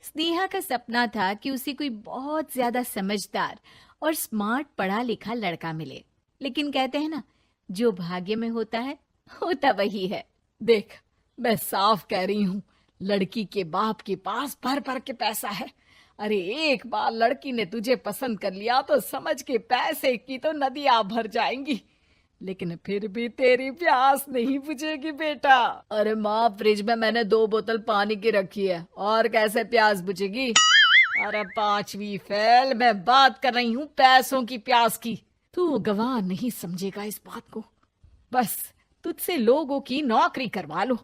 स्नेहा का सपना था कि उसे कोई बहुत ज्यादा समझदार और स्मार्ट पढ़ा लिखा लड़का मिले। लेकिन कहते हैं ना, जो भाग्य में होता है होता वही है। देख, मैं साफ कह रही हूँ, लड़की के बाप के पास भर भर के पैसा है। अरे एक बार लड़की ने तुझे पसंद कर लिया तो समझ के पैसे की तो नदियां भर जाएंगी, लेकिन फिर भी तेरी प्यास नहीं बुझेगी बेटा। अरे माँ, फ्रिज में मैंने 2 बोतल पानी की रखी है, और कैसे प्यास बुझेगी? अरे पांचवी फेल, मैं बात कर रही हूँ पैसों की प्यास की। तू गवाह नहीं समझेगा इस बात को। बस तुझसे लोगों की नौकरी करवा लो।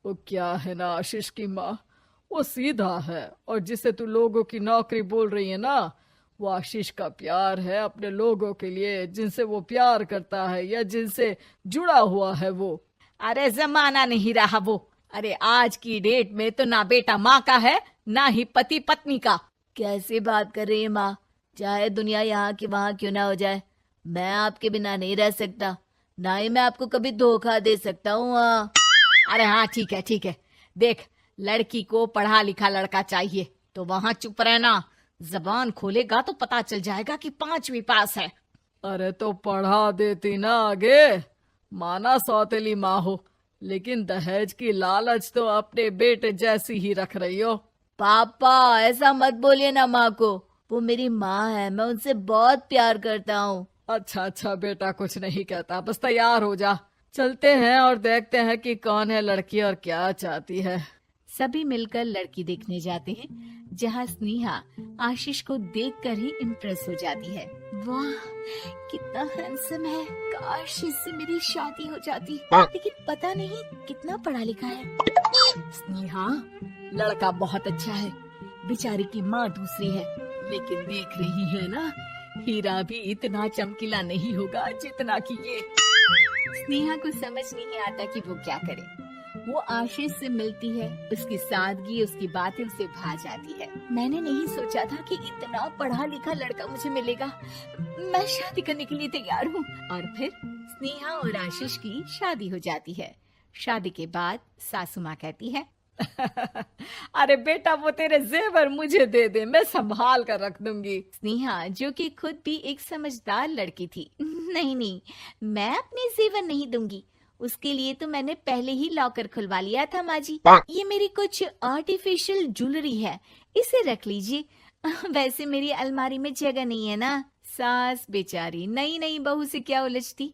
वो क्या है ना आशीष की माँ, वो सीधा है, और जिसे तू लोगों की नौकरी बोल रही है ना, वो आशीष का प्यार है अपने लोगों के लिए, जिनसे वो प्यार करता है या जिनसे जुड़ा हुआ है वो। अरे जमाना नहीं रहा वो। अरे आज की डेट में तो ना बेटा माँ का है, ना ही पति पत्नी का। कैसी बात कर रही है माँ? चाहे दुनिया यहाँ की वहाँ क्यों ना हो जाए, मैं आपके बिना नहीं रह सकता, ना ही मैं आपको कभी धोखा दे सकता हूँ। अरे हाँ, ठीक है ठीक है। देख, लड़की को पढ़ा लिखा लड़का चाहिए तो वहां चुप रहना। जबान खोलेगा तो पता चल जाएगा कि पांचवी पास है। अरे तो पढ़ा देती ना आगे। माना सौतेली माँ हो, लेकिन दहेज की लालच तो अपने बेटे जैसी ही रख रही हो। पापा ऐसा मत बोलिए ना माँ को, वो मेरी माँ है, मैं उनसे बहुत प्यार करता हूँ। अच्छा अच्छा बेटा, कुछ नहीं कहता, बस तैयार हो जा, चलते हैं और देखते हैं कि कौन है लड़की और क्या चाहती है। सभी मिलकर लड़की देखने जाते हैं, जहाँ स्नेहा आशीष को देखकर ही इम्प्रेस हो जाती है। वाह, कितना हैंडसम है, काश इससे मेरी शादी हो जाती। लेकिन पता नहीं कितना पढ़ा लिखा है। स्नेहा, लड़का बहुत अच्छा है, बेचारी की माँ दूसरी है, लेकिन देख रही है ना, हीरा भी इतना चमकीला नहीं होगा जितना कि ये। स्नेहा को समझ नहीं आता कि वो क्या करे। वो आशीष से मिलती है, उसकी सादगी, उसकी बातें उसे भा जाती है। मैंने नहीं सोचा था कि इतना पढ़ा लिखा लड़का मुझे मिलेगा। मैं शादी करने के लिए तैयार हूँ। और फिर स्नेहा और आशीष की शादी हो जाती है। शादी के बाद सासू माँ कहती है, अरे बेटा, वो तेरे जेवर मुझे दे दे, मैं संभाल कर रख दूंगी। स्नेहा, जो कि खुद भी एक समझदार लड़की थी, नहीं नहीं, मैं अपने जेवर नहीं दूंगी। उसके लिए तो मैंने पहले ही लॉकर खुलवा लिया था माँ जी। ये मेरी कुछ आर्टिफिशियल ज्वेलरी है, इसे रख लीजिए। वैसे मेरी अलमारी में जगह नहीं है ना। सास बेचारी नई नई बहू से क्या उलझती।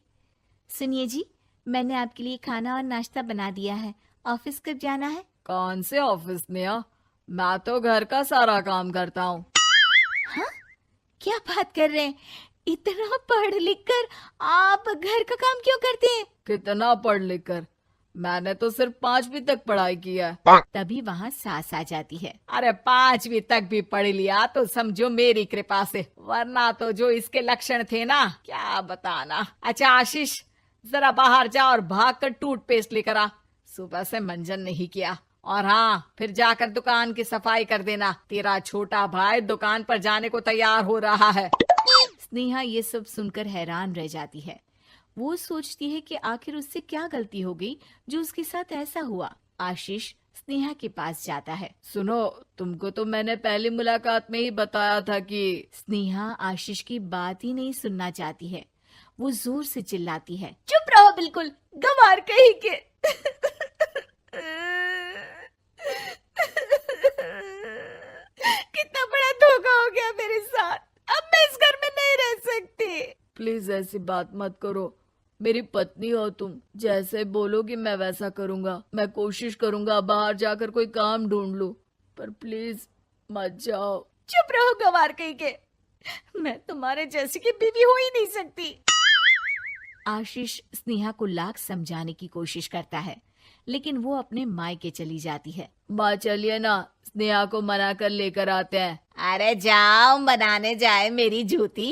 सुनिए जी, मैंने आपके लिए खाना और नाश्ता बना दिया है। ऑफिस कब जाना है? कौन से ऑफिस में? मैं तो घर का सारा काम करता हूँ। हाँ, क्या बात कर रहे हैं? इतना पढ़ लिख कर आप घर का काम क्यों करते हैं? कितना पढ़ लिख कर? मैंने तो सिर्फ 5वीं तक पढ़ाई की है। तभी वहाँ सास आ जाती है। अरे 5वीं तक भी पढ़ लिया तो समझो मेरी कृपा से, वरना तो जो इसके लक्षण थे ना, क्या बताना। अच्छा आशीष, जरा बाहर जा और भाग कर टूथपेस्ट लेकर आ। सुबह से मंजन नहीं किया। और हाँ, फिर जाकर दुकान की सफाई कर देना। तेरा छोटा भाई दुकान पर जाने को तैयार हो रहा है। स्नेहा ये सब सुनकर हैरान रह जाती है। वो सोचती है कि आखिर उससे क्या गलती हो गई जो उसके साथ ऐसा हुआ। आशीष स्नेहा के पास जाता है। सुनो, तुमको तो मैंने पहली मुलाकात में ही बताया था कि। स्नेहा आशीष की बात ही नहीं सुनना चाहती है। वो जोर से चिल्लाती है, चुप रहो बिल्कुल, गंवार कहीं के। कितना बड़ा धोखा हो गया मेरे साथ। अब मैं इस घर में नहीं रह सकती। प्लीज ऐसी बात मत करो, मेरी पत्नी हो तुम, जैसे बोलोगी मैं वैसा करूंगा। मैं कोशिश करूंगा बाहर जाकर कोई काम ढूंढ लूं, पर प्लीज मत जाओ। चुप रहो गंवार कहीं के, मैं तुम्हारे जैसी की बीवी हो ही नहीं सकती। आशीष स्नेहा को लाख समझाने की कोशिश करता है, लेकिन वो अपने मायके चली जाती है। माँ चलिए ना, स्नेहा को मना कर लेकर आते हैं। अरे जाओ, बनाने जाए मेरी जूती।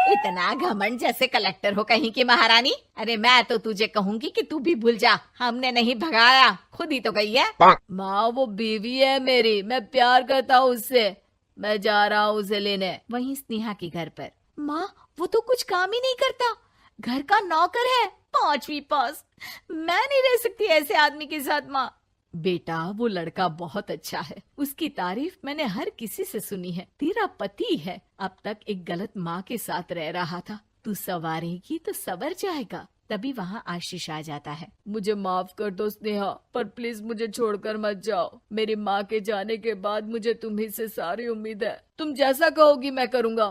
इतना घमंड, जैसे कलेक्टर हो कहीं की महारानी। अरे मैं तो तुझे कहूंगी कि तू भी भूल जा, हमने नहीं भगाया, खुद ही तो गई है। माँ वो बीवी है मेरी, मैं प्यार करता हूँ उससे, मैं जा रहा हूँ उसे लेने। वहीं स्नेहा के घर पर, माँ वो तो कुछ काम ही नहीं करता, घर का नौकर है, 5वीं पास। मैं नहीं रह सकती ऐसे आदमी के साथ माँ। बेटा वो लड़का बहुत अच्छा है, उसकी तारीफ मैंने हर किसी से सुनी है। तेरा पति है, अब तक एक गलत माँ के साथ रह रहा था, तू संवारेगी तो संवर जाएगा। तभी वहाँ आशीष आ जाता है। मुझे माफ कर दो स्नेहा, पर प्लीज मुझे छोड़कर मत जाओ। मेरी माँ के जाने के बाद मुझे तुम्ही से सारी उम्मीद है। तुम जैसा कहोगी मैं करूँगा,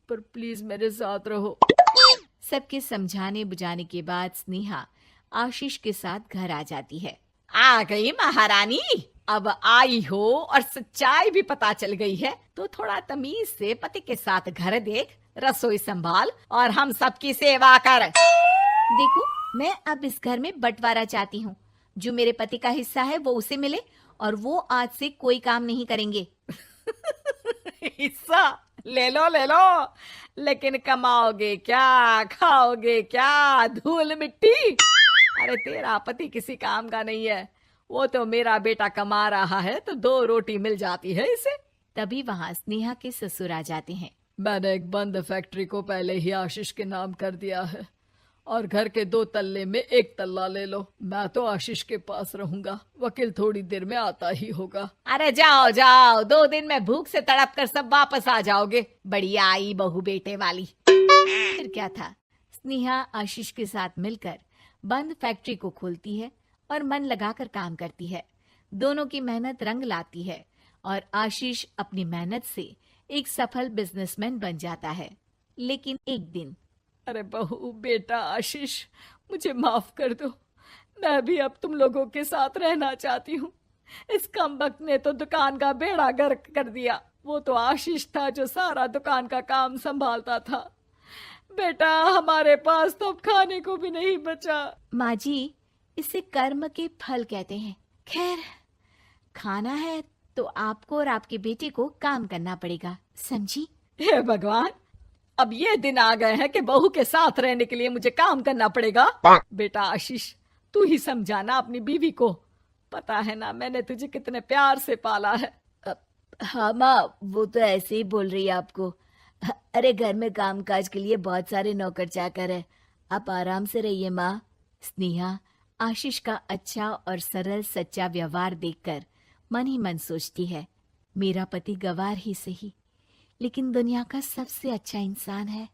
पर प्लीज मेरे साथ रहो। सबके समझाने बुझाने के बाद स्नेहा आशीष के साथ घर आ जाती है। आ गई महारानी, अब आई हो और सच्चाई भी पता चल गई है, तो थोड़ा तमीज से पति के साथ घर देख, रसोई संभाल और हम सबकी सेवा कर। देखो, मैं अब इस घर में बंटवारा चाहती हूँ। जो मेरे पति का हिस्सा है वो उसे मिले और वो आज से कोई काम नहीं करेंगे। हिस्सा ले लो, लेकिन कमाओगे क्या, खाओगे क्या, धूल मिट्टी। अरे तेरा पति किसी काम का नहीं है, वो तो मेरा बेटा कमा रहा है तो 2 रोटी मिल जाती है इसे। तभी वहाँ स्नेहा के ससुर आ जाते हैं। मैंने एक बंद फैक्ट्री को पहले ही आशीष के नाम कर दिया है और घर के 2 तल्ले में 1 तल्ला ले लो। मैं तो आशीष के पास रहूंगा, वकील थोड़ी देर में आता ही होगा। अरे जाओ जाओ, 2 दिन में भूख से तड़प कर सब वापस आ जाओगे। बढ़िया आई बहू बेटे वाली। फिर क्या था, स्नेहा आशीष के साथ मिलकर बंद फैक्ट्री को खोलती है और मन लगाकर काम करती है। दोनों की मेहनत रंग लाती है और आशीष अपनी मेहनत से एक सफल बिजनेसमैन बन जाता है। लेकिन एक दिन, अरे बहू बेटा आशीष, मुझे माफ कर दो, मैं भी अब तुम लोगों के साथ रहना चाहती हूँ। इस कमबख्त ने तो दुकान का बेड़ा गर्क कर दिया। वो तो आशीष था जो सारा दुकान का काम संभालता था। बेटा हमारे पास तो अब खाने को भी नहीं बचा। माँ जी, इसे कर्म के फल कहते हैं। खैर, खाना है तो आपको और आपके बेटे को काम करना पड़ेगा, समझी? हे भगवान, अब ये दिन आ गए हैं कि बहू के साथ रहने के लिए मुझे काम करना पड़ेगा। बेटा आशीष, तू ही समझाना अपनी बीवी को। पता है ना मैंने तुझे कितने प्यार से पाला है। हाँ माँ, वो तो ऐसे ही बोल रही है आपको। अरे घर में कामकाज के लिए बहुत सारे नौकर चाकर है, आप आराम से रहिए माँ। स्नेहा आशीष का अच्छा और सरल सच्चा व्यवहार देखकर मन ही मन सोचती है, मेरा पति गवार ही सही, लेकिन दुनिया का सबसे अच्छा इंसान है।